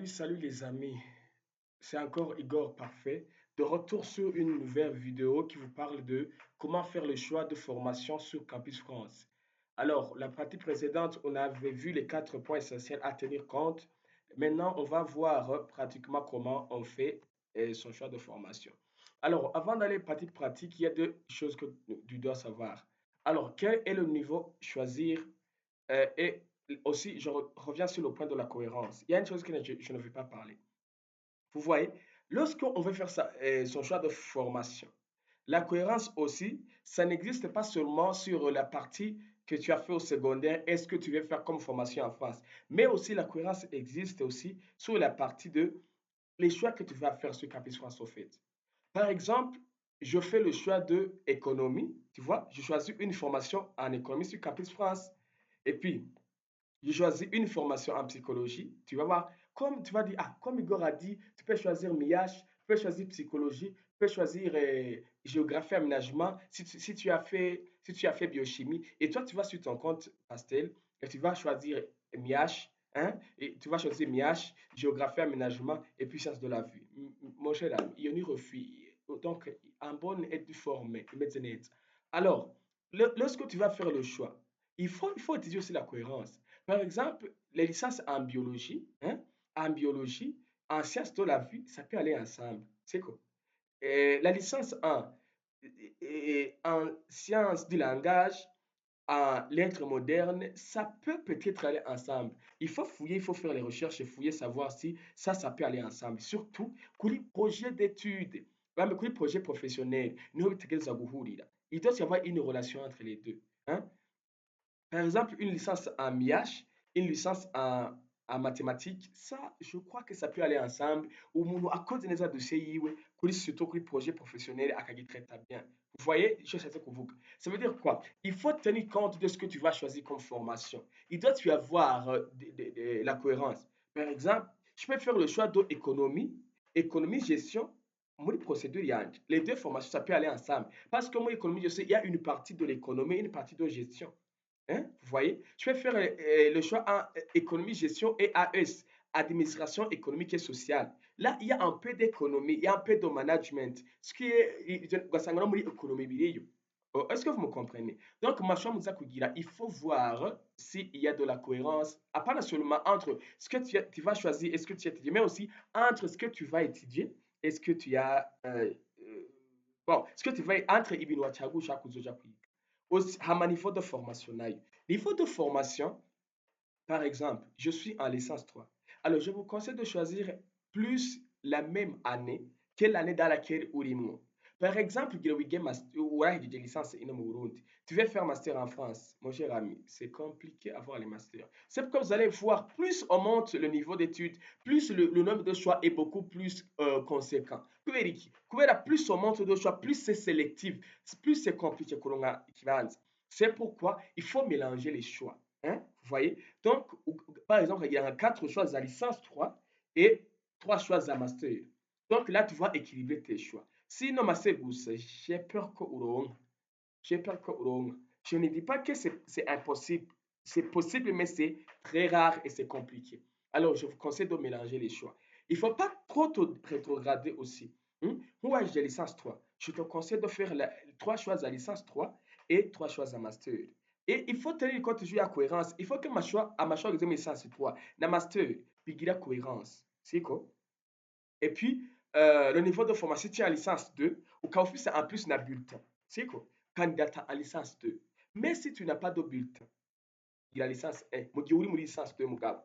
Salut les amis, c'est encore Igor Parfait, de retour sur une nouvelle vidéo qui vous parle de comment faire le choix de formation sur Campus France. Alors, la partie précédente, on avait vu les 4 points essentiels à tenir compte. Maintenant, on va voir pratiquement comment on fait son choix de formation. Alors, avant d'aller partie pratique, il y a deux choses que tu dois savoir. Alors, quel est le niveau choisir et aussi, je reviens sur le point de la cohérence. Il y a une chose que je ne vais pas parler. Vous voyez, lorsqu'on veut faire son choix de formation, la cohérence aussi, ça n'existe pas seulement sur la partie que tu as fait au secondaire, est-ce que tu veux faire comme formation en France, mais aussi la cohérence existe aussi sur la partie de les choix que tu vas faire sur Campus France au fait. Par exemple, je fais le choix de économie, tu vois, je choisis une formation en économie sur Campus France. Et puis, je choisis une formation en psychologie. Tu vas voir, comme tu vas dire, ah, comme Igor a dit, tu peux choisir MIH, tu peux choisir psychologie, tu peux choisir géographie, aménagement, si tu as fait biochimie. Et toi, tu vas sur ton compte Pastel et tu vas choisir MIH, hein, et tu vas choisir MIH, géographie, aménagement et puis sciences de la vie. Mon cher ami, il y a une refus. Donc, en bonne et du formé, maintenant. Alors, lorsque tu vas faire le choix, il faut étudier aussi la cohérence. Par exemple, les licences en biologie, hein, en biologie, en sciences de la vie, ça peut aller ensemble. C'est quoi? Et la licence en sciences du langage, en lettres modernes, ça peut peut-être aller ensemble. Il faut fouiller, il faut faire les recherches et fouiller, savoir si ça peut aller ensemble. Surtout, pour les projets d'études, ouais, mais pour les projets professionnels, il doit y avoir une relation entre les deux. Hein. Par exemple, une licence en MIH, une licence en mathématiques, ça, je crois que ça peut aller ensemble. Umuntu akoze neza dosiye yiwe kuri surtout kuri projet professionnel akagitraita bien. Vous voyez, je sais que vous. Ça veut dire quoi? Il faut tenir compte de ce que tu vas choisir comme formation. Il doit y avoir la cohérence. Par exemple, je peux faire le choix d'économie, économie, gestion, muri procédure yanjye. Les deux formations, ça peut aller ensemble. Parce que moi, économie, je sais, il y a une partie de l'économie et une partie de gestion. Hein, vous voyez? Je vais faire le choix en économie, gestion et AS, administration économique et sociale. Là, il y a un peu d'économie, il y a un peu de management. Ce qui est, ugasanga no muri économie biriyo. Oh, est-ce que vous me comprenez? Donc, ma chambre Kugira, il faut voir s'il y a de la cohérence, à pas seulement entre ce que tu vas choisir et ce que tu étudies, mais aussi entre ce que tu vas étudier et ce que tu as. Bon, ce que tu vas entre ibintu wachagusha kuzoja kwiga. Aussi, hama niveau de formation nayo. Niveau de formation, par exemple, je suis en licence 3. Alors, je vous conseille de choisir plus la même année que l'année dans laquelle urimo. Par exemple, des licence ino mu Burundi. Tu veux faire master en France, mon cher ami, c'est compliqué avoir les masters. C'est pourquoi vous allez voir, plus on monte le niveau d'études, plus le nombre de choix est beaucoup plus conséquent. Plus on monte de choix, plus c'est sélectif, plus c'est compliqué. C'est pourquoi il faut mélanger les choix. Hein? Vous voyez? Donc, par exemple, il y a 4 choix à licence 3 et 3 choix à master. Donc là, tu vas équilibrer tes choix. Sinon, master Gousse, j'ai peur que uronke. J'ai peur que uronke. Je ne dis pas que c'est impossible. C'est possible, mais c'est très rare et c'est compliqué. Alors, je vous conseille de mélanger les choix. Il ne faut pas trop te rétrograder aussi. Moi, j'ai licence 3. Je te conseille de faire 3 choix à licence 3 et 3 choix à master. Et il faut tenir compte de la cohérence. Il faut que ma choix de licence 3, na master, puis la cohérence. C'est quoi? Et puis, le niveau de formation, tu as licence 2, au cas où c'est en plus un bulletin. C'est quoi? Candidat à licence 2. Mais si tu n'as pas de bulletin, il y a licence 1. Mu gihe uri muri licence 2 mugabo.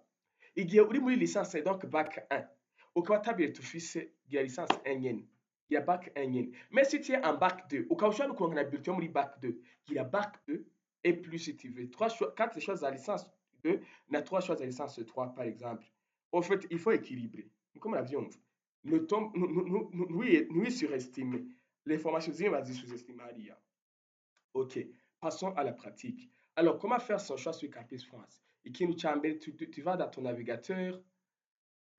Igihe uri muri licence 1, donc bac 1. Ukaba tabiri tufise gira licence 1 nyene. Gira bac 1 nyene. Mais si tu es en bac 2, ukaba ushobora kuronka na bulletin muri bac 2. Gira bac 2 et plus si tu veux. 4 choses à licence 2, na 3 choses à licence 3 par exemple. En fait, il faut équilibrer. Comme la viande. Nous surestimer. Les formations zimwe sous-estimer. Ok, passons à la pratique. Alors, comment faire son choix sur Campus France? Ikintu cya mbere, tu vas dans ton navigateur,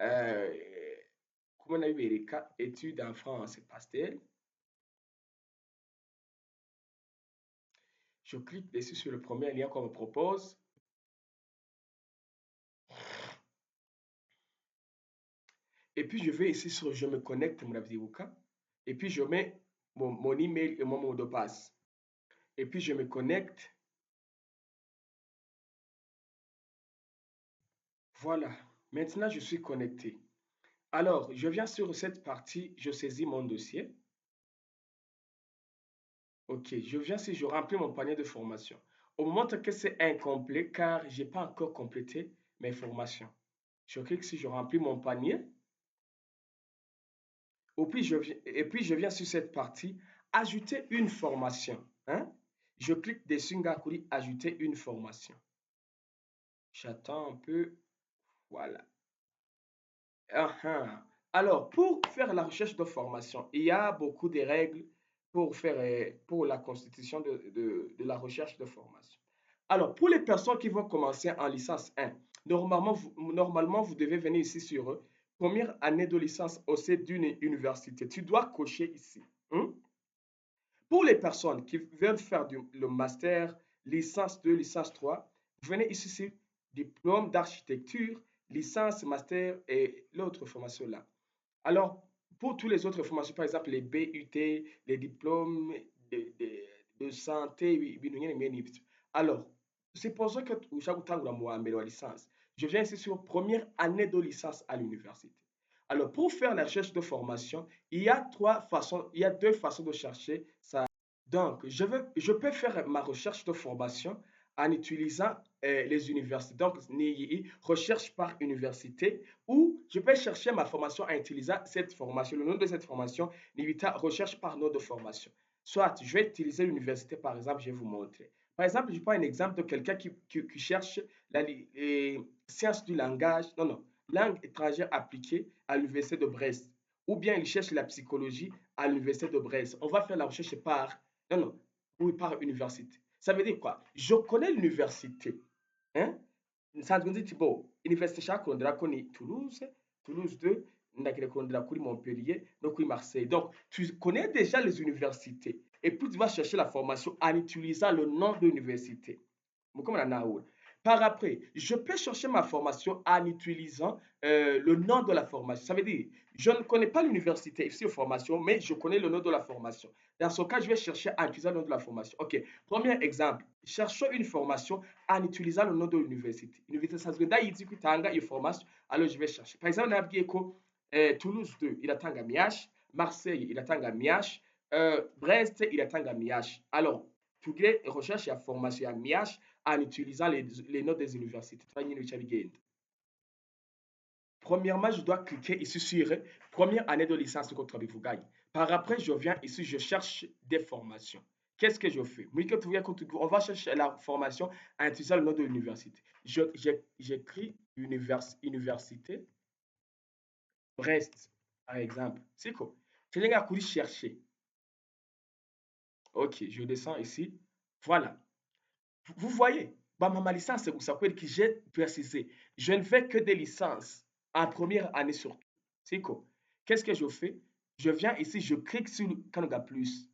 euh, comment nabibereka, études en France, pastel. Je clique dessus sur le premier lien qu'on me propose. Et puis, je vais ici sur je me connecte, murabyibuka. Et puis, je mets mon email et mon mot de passe. Et puis, je me connecte. Voilà. Maintenant, je suis connecté. Alors, je viens sur cette partie, je saisis mon dossier. OK, je viens si je remplis mon panier de formation. On me montre que c'est incomplet car je n'ai pas encore complété mes formations. Je clique si je remplis mon panier. Et puis, je viens sur cette partie, ajouter une formation. Hein? Je clique dessus, Ngakuri, ajouter une formation. J'attends un peu. Voilà. Ah. Alors, pour faire la recherche de formation, il y a beaucoup de règles pour faire pour la constitution de la recherche de formation. Alors, pour les personnes qui vont commencer en licence 1, normalement, vous devez venir ici sur première année de licence au sein d'une université. Tu dois cocher ici. Hein? Pour les personnes qui veulent faire le master, licence 2, licence 3, vous venez ici sur diplôme d'architecture, licence, master et l'autre formation là. Alors, pour toutes les autres formations, par exemple les BUT, les diplômes de, de, de santé, alors, supposons que chaque temps la licence, je viens ici sur première année de licence à l'université. Alors, pour faire la recherche de formation, il y a deux façons de chercher ça. Donc, je peux faire ma recherche de formation en utilisant les universités. Donc, recherche par université, ou je peux chercher ma formation en utilisant cette formation. Le nom de cette formation, recherche par nom de formation. Soit, je vais utiliser l'université, par exemple, je vais vous montrer. Par exemple, je prends un exemple de quelqu'un qui cherche les sciences du langage, non, langue étrangère appliquée à l'université de Brest. Ou bien il cherche la psychologie à l'université de Brest. On va faire la recherche par, non, oui, par université. Ça veut dire quoi? Je connais l'université. Hein? Nsanzwe nzi Thibault, université nshaka kurondera ko ni Toulouse, Toulouse 2, ndagira kurondera kuri Montpellier no kuri Marseille. Donc, tu connais déjà les universités et puis tu vas chercher la formation en utilisant le nom de l'université. Par après, je peux chercher ma formation en utilisant le nom de la formation. Ça veut dire, je ne connais pas l'université ici aux formations, mais je connais le nom de la formation. Dans ce cas, je vais chercher en utilisant le nom de la formation. OK. Premier exemple, cherchons une formation en utilisant le nom de l'université. L'université Sazwenda yitsi kwitanga iyo formation, alors je vais chercher. Par exemple, nabwiye ko Toulouse 2 iratanga MIH, Marseille iratanga MIH, Brest iratanga MIH. Alors, tugire recherche ya formation ya MIH en utilisant les notes des universités. Premièrement, je dois cliquer ici sur première année de licence de contre gagne. Par après, je viens ici, je cherche des formations. Qu'est-ce que je fais? On va chercher la formation en utilisant le nom de l'université. J'écris université Brest, par exemple. C'est quoi? Je vais aller chercher. Ok, je descends ici. Voilà. Vous voyez, bah, ma licence, c'est ça que j'ai précisé. Je ne fais que des licences en première année surtout. C'est quoi? Qu'est-ce que je fais? Je viens ici, je clique sur Kanoga Plus.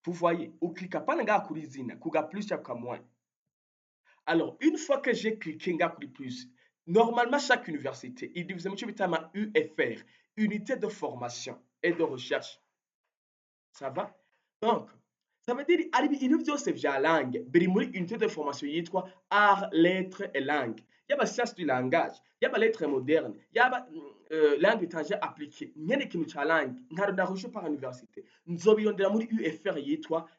Vous voyez, ou clique pas nga kurizina, kuga plus chapka moins. Alors, une fois que j'ai cliqué nga plus, normalement chaque université, il divise ma UFR, unité de formation et de recherche. Ça va? Donc, ça veut dire ari ibintu byose vya langue biri muri unité de formation yitwa art lettres et langue. Yaba science du langage, yaba lettres modernes, yaba langue étrangère appliquée. Nyene ikintu ca langue nkarudahuje par université. Nzobirondera muri UFR yitwa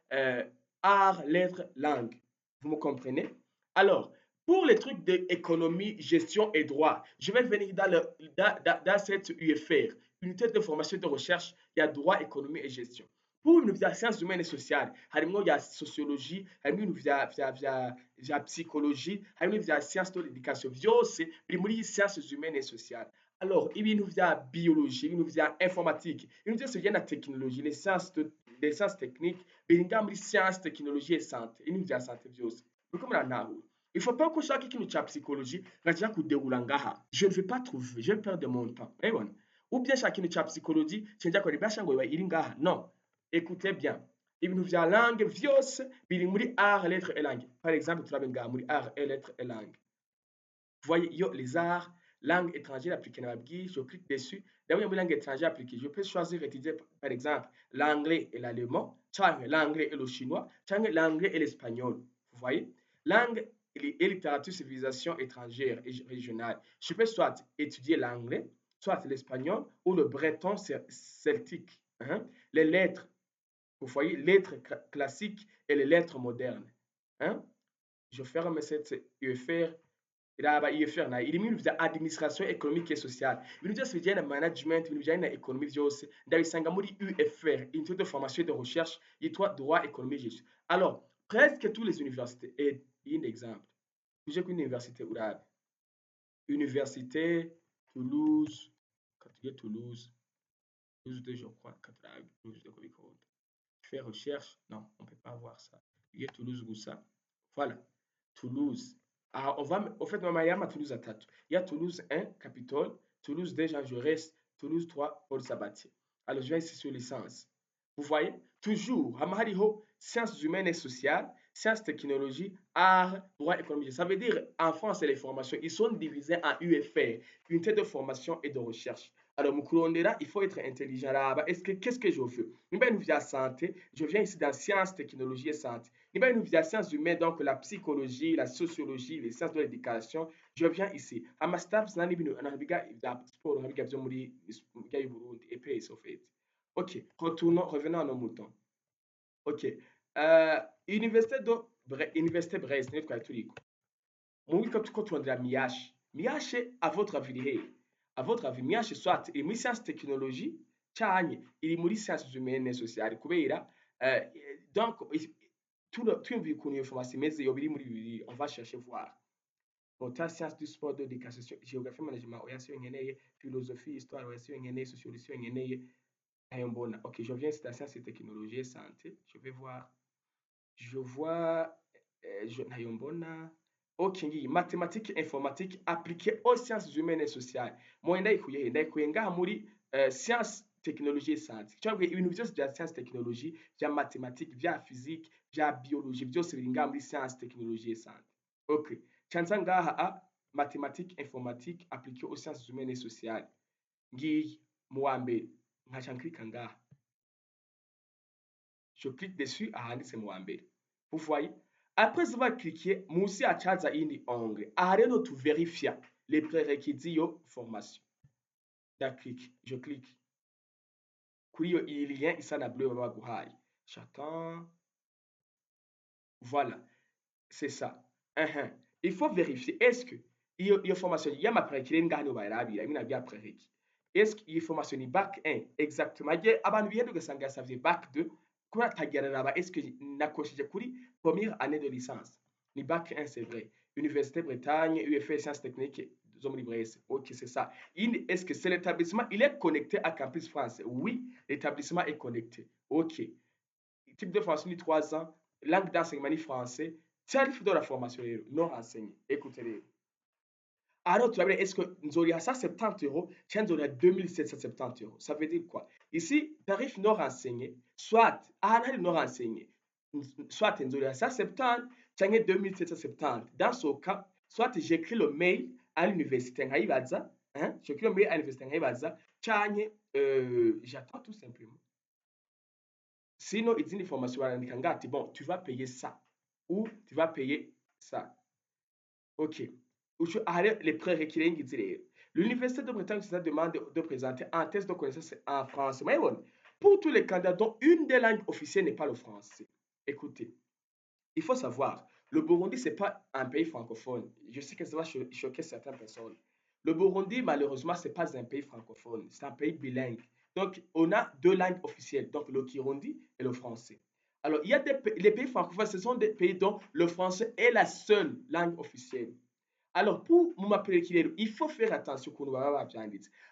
art lettres langue. Vous me comprenez? Alors, pour les trucs d'économie, gestion et droit, je vais venir dans cette UFR, unité de formation et de recherche, il y a droit, économie et gestion. Pour ibintu vya sciences humaines et sociales harimwo vya sociologie, harimwo ibintu vya psychologie, harimwo vya sciences de l'éducation, vyose biri muri sciences humaines et sociales. Alors, ibintu vya biologie, ibintu vya informatique, ibintu byose bijyana na technologie, les sciences techniques, biri nga muri sciences, technologie et santé, ibintu vya santé vyose. Muriko murantahura? Il faut pas que ushake ikintu ca psychologie ngaja kudegura ngaha. Je ne vais pas trouver, je vais perdre mon temps. Urabibona? Ou bien shaka ikintu ca psychologie, cenja kora ibasha ngo iri ngaha. Non. Écoutez bien. Ibintu vya langue vyose biri muri art, lettres et langue. Par exemple, turabe ngaha muri art et lettres et langue. Voyez, yo les arts, langue étrangère appliquée dans je clique dessus. D'abord, il y a une langue étrangère appliquée. Je peux choisir étudier, par exemple, l'anglais et l'allemand, l'anglais et le chinois, l'anglais et l'espagnol. Vous voyez? Langue et littérature, civilisation étrangère et régionale. Je peux soit étudier l'anglais, soit l'espagnol ou le breton celtique. Hein? Les lettres, vous voyez, lettres classiques et les lettres modernes. Hein? Je ferme cette UFR iraba UFR nayo irimo ibintu bya administration économique et sociale, ibintu byose bijyanye na management, ibintu bijyanye na économie byose ndabisanga muri UFR, unité de formation et de recherche yitwa droit économie gestion. Alors presque toutes les universités, et un exemple tuje kuri université urabe université Toulouse, Toulouse 2 je crois, Toulouse de Kobikode. Faire recherche, non, on ne peut pas voir ça. Il y a Toulouse Goussa. Voilà, Toulouse. Ah, on va, au fait, il y a Toulouse à Tatou. Il y a Toulouse 1, Capitole, Toulouse 2, Jean Jaurès, Toulouse 3, Paul Sabatier. Alors, je vais ici sur licence. Vous voyez, toujours, Hamahariho, sciences humaines et sociales, sciences, technologies, arts, droit économique. Ça veut dire, en France, les formations, ils sont divisés en UFR, unité de formation et de recherche. Alors, Mukurondera, il faut être intelligent là-bas. Qu'est-ce que je fais? Nimba nous via santé, je viens ici dans sciences, technologie et santé. Nimba nous via sciences humaines, donc la psychologie, la sociologie, les sciences de l'éducation, je viens ici. À ma staff, nani bino anabiga sport, anabiga byo muri Burundi, EPS au fait. Ok, revenons à nos moutons. Ok, université université Brest, niyo twari turiko. Mu witwa tuko turondera Miyashi. Miyashi, à votre avis, ni hehe? À votre avis, Miyashi soit iri muri sciences technologie canke iri muri sciences humaines et sociales kubera donc twiyumviye ukuntu iyo formation imeze yoba iri muri bibiri, on va chercher voir. Autant sciences du sport, de l'éducation, géographie, management, oya siyo nkeneye, philosophie, histoire, oya siyo nkeneye, sociologie siyo nkeneye, ntayo mbona. Ok, je viens ici dans sciences et technologie et santé, je vais voir. Je vois, ntayo mbona. Ok, ngiyi mathématiques informatique appliquée aux sciences humaines et sociales. Moi ndayikuye he? Ndayikuye ngaha muri sciences technologie et santé. Cyangwa ibintu byose bya sciences technologie, bya mathématiques, bya physique, bya biologie, byose biri ngaha muri sciences technologie et santé. Ok, canza ngaha a mathématiques informatique appliquée aux sciences humaines et sociales. Ngiyi mu wa mbere nkaca nkirika ngaha. Je clique dessus ahanditse mu wa mbere. Vous voyez? Après avoir cliqué, munsi hacaza iyindi onglet. Aha rero tuverifia les prérequis y'iyo formation. Je clique. Kuri iyo iyi lien isa na bleu baba baguhaye. J'attends. Voilà. C'est ça. Il faut vérifier. Est-ce que iyo formation y'ama prérequis rero ngaha niho bayarabira ibina bya prérequis. Est-ce que iyi formation ni bac 1 exactement? Abantu bihenda ugasanga yasavye bac 2 kubera atageraraba est-ce que nakosheje kuri première année de licence. Ni bac 1 c'est vrai. Université Bretagne, UFR sciences techniques zo muri Brest. Ok, c'est ça. Est-ce que c'est l'établissement, il est connecté à Campus France? Oui, l'établissement est connecté. Ok. Type de formation ni 3 ans, langue d'enseignement ni français, tarif de la formation rero non renseigné. Écoutez rero. Alors, tu vas dire, est-ce que Nzori a ça 70 euros, tiens, Nzori a 2770 euros. Ça veut dire quoi? Ici, tarif non renseigné, soit, non renseigné, soit Nzori a ça 70, tiens, 2770. Dans ce cas, soit j'écris le mail à l'université, hein, j'écris le mail à l'université, tiens, j'attends tout simplement. Sinon, il dit une formation, bon, tu vas payer ça, ou tu vas payer ça. Ok. Les prérequis ngizi rero. L'université de Bretagne se demande de présenter un test de connaissance en français. Mais bon, pour tous les candidats dont une des langues officielles n'est pas le français. Écoutez, il faut savoir, le Burundi, c'est pas un pays francophone. Je sais que ça va choquer certaines personnes. Le Burundi, malheureusement, c'est pas un pays francophone. C'est un pays bilingue. Donc, on a 2 langues officielles, donc le Kirundi et le français. Alors, il y a les pays francophones, ce sont des pays dont le français est la seule langue officielle. Alors, pour m'appeler il faut faire attention qu'on va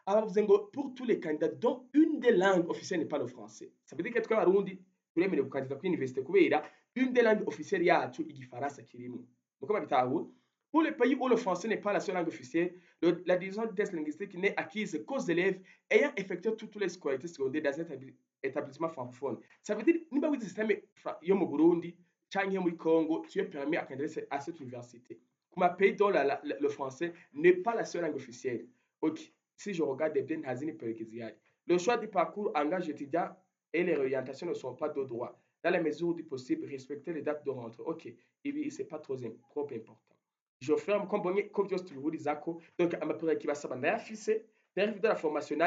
alors, pour tous les candidats dont une des langues officielles n'est pas le français. Ça veut dire que Abarundi, turemerewe gukandida kuri université kubera une des langues officielles yacu igifaransa kirimo. Muko babitahura? Pour les pays où le français n'est pas la seule langue officielle, la division de test linguistique n'est acquise qu'aux élèves ayant effectué toutes les scolarités secondaires dans un établissement francophone. Ça veut dire, niba wize système yo mu Burundi canke yo muri Congo, tu es permis à candidater à cette université. Comme un pays dont le français n'est pas la seule langue officielle. Ok, si je regarde bien, le choix du parcours engage l'étudiant et les orientations ne sont pas de droit. Dans la mesure du possible, respecter les dates de rentrée. Ok, et puis c'est pas trop important. Je ferme comme just vous dis donc à ma période qui va s'abattre. D'ailleurs, fils, de la formation,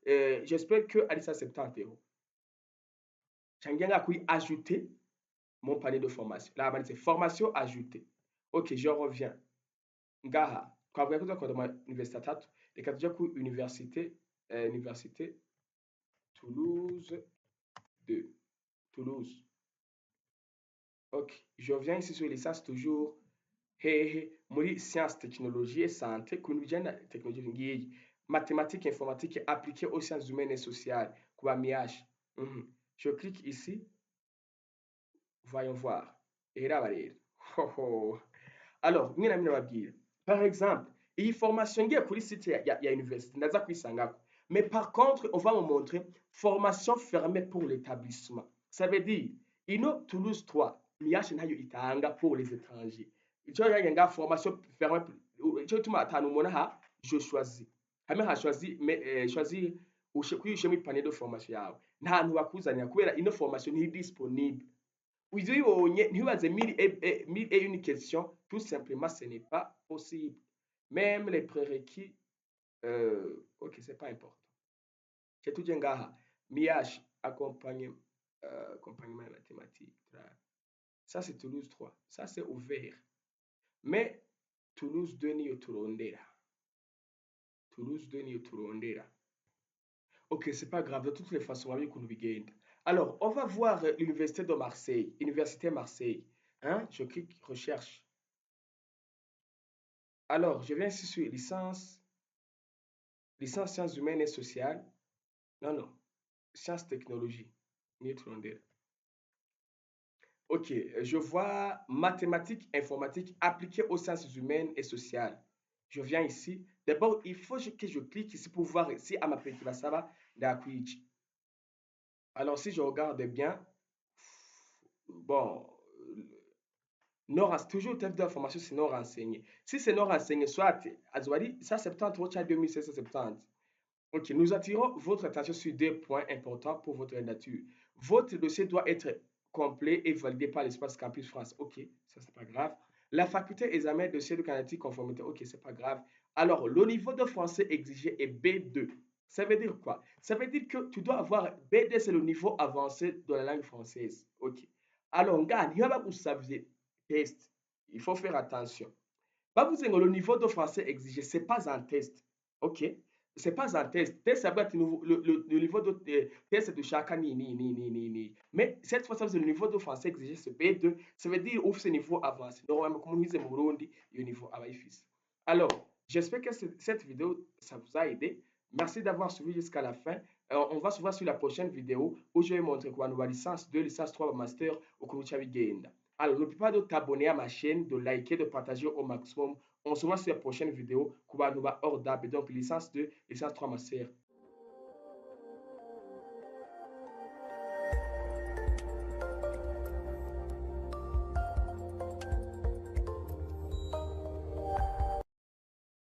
j'espère que à 70 euros. J'ai ajouter mon panier de formation. Là, c'est formation ajoutée. Ok, je reviens. Ngaha, twavuga ko tuzakomeza mu université atatu, reka tujye ku université Toulouse 2. Toulouse. Ok, je reviens ici sur licence toujours hehe muri sciences, technologie et santé ku bintu bijyanye na tekinoloji ngiyi mathématiques, informatique appliquée aux sciences humaines et sociales ku ba MIH. Je clique ici, voyons voir. Et là, alors, mwe na mwe nababwira. Par exemple, iyi formation ngiye kuri site ya université ndaza kwisangako. Mais par contre, on va me montrer formation fermée pour l'établissement. Ça veut dire, ino Toulouse 3, MIH ntayo itanga pour les étrangers. Ico yanga formation fermée, ico tuma atanu mona ha, je choisis. Hamwe ha choisis, mais choisir kwiyushemo ipanier de formation yawe. Nta hantu bakuzanira kubera ino formation ntiri disponible. Uyibonye ntibaze mille et une questions, tout simplement ce n'est pas possible. Même les prérequis, ok, c'est pas important. C'est tout ngaha. MIH, accompagnement mathématique. Ça, c'est Toulouse 3. Ça, c'est ouvert. Mais Toulouse 2 niyo turondera. Toulouse 2 niyo turondera. Ok, c'est pas grave. De toutes les façons, on va qu'on bigenda. Alors, on va voir l'université de Marseille. Université Marseille. Hein? Je clique recherche. Alors, je viens ici sur licence sciences humaines et sociales. Non, sciences technologie. Ok, je vois mathématiques, informatique appliquées aux sciences humaines et sociales. Je viens ici. D'abord, il faut que je clique ici pour voir si à ma petite va ça va. Alors, si je regarde bien, bon, toujours le test d'information, c'est non renseigné. Si c'est non renseigné, soit, Azwadi, ça 70 ou 2770. Ok, nous attirons votre attention sur deux points importants pour votre nature. Votre dossier doit être complet et validé par l'espace Campus France. Ok, ça c'est pas grave. La faculté examen dossier de candidature conformité. Ok, c'est pas grave. Alors, le niveau de français exigé est B2. Ça veut dire quoi? Ça veut dire que tu dois avoir B2, c'est le niveau avancé de la langue française. Ok. Alors, gars, vous saviez test. Il faut faire attention. Pas vous dire le niveau de français exigé, c'est pas un test. Ok? C'est pas un test. Test, ça va être le niveau de test de chacun. Ni. Mais cette fois, ça c'est le niveau de français exigé, c'est B2. Ça veut dire ouf, c'est niveau avancé. Normalement, comme on disait au Burundi, il y a un niveau avancé. Alors, j'espère que cette vidéo, ça vous a aidé. Merci d'avoir suivi jusqu'à la fin. On va se voir sur la prochaine vidéo où je vais montrer quoi nous licence 2, licence 3, master au Kuruchavi Genda. Alors, n'oublie pas de t'abonner à ma chaîne, de liker, de partager au maximum. On se voit sur la prochaine vidéo. Kuba Nuba Ordab, donc licence 2, licence 3, master.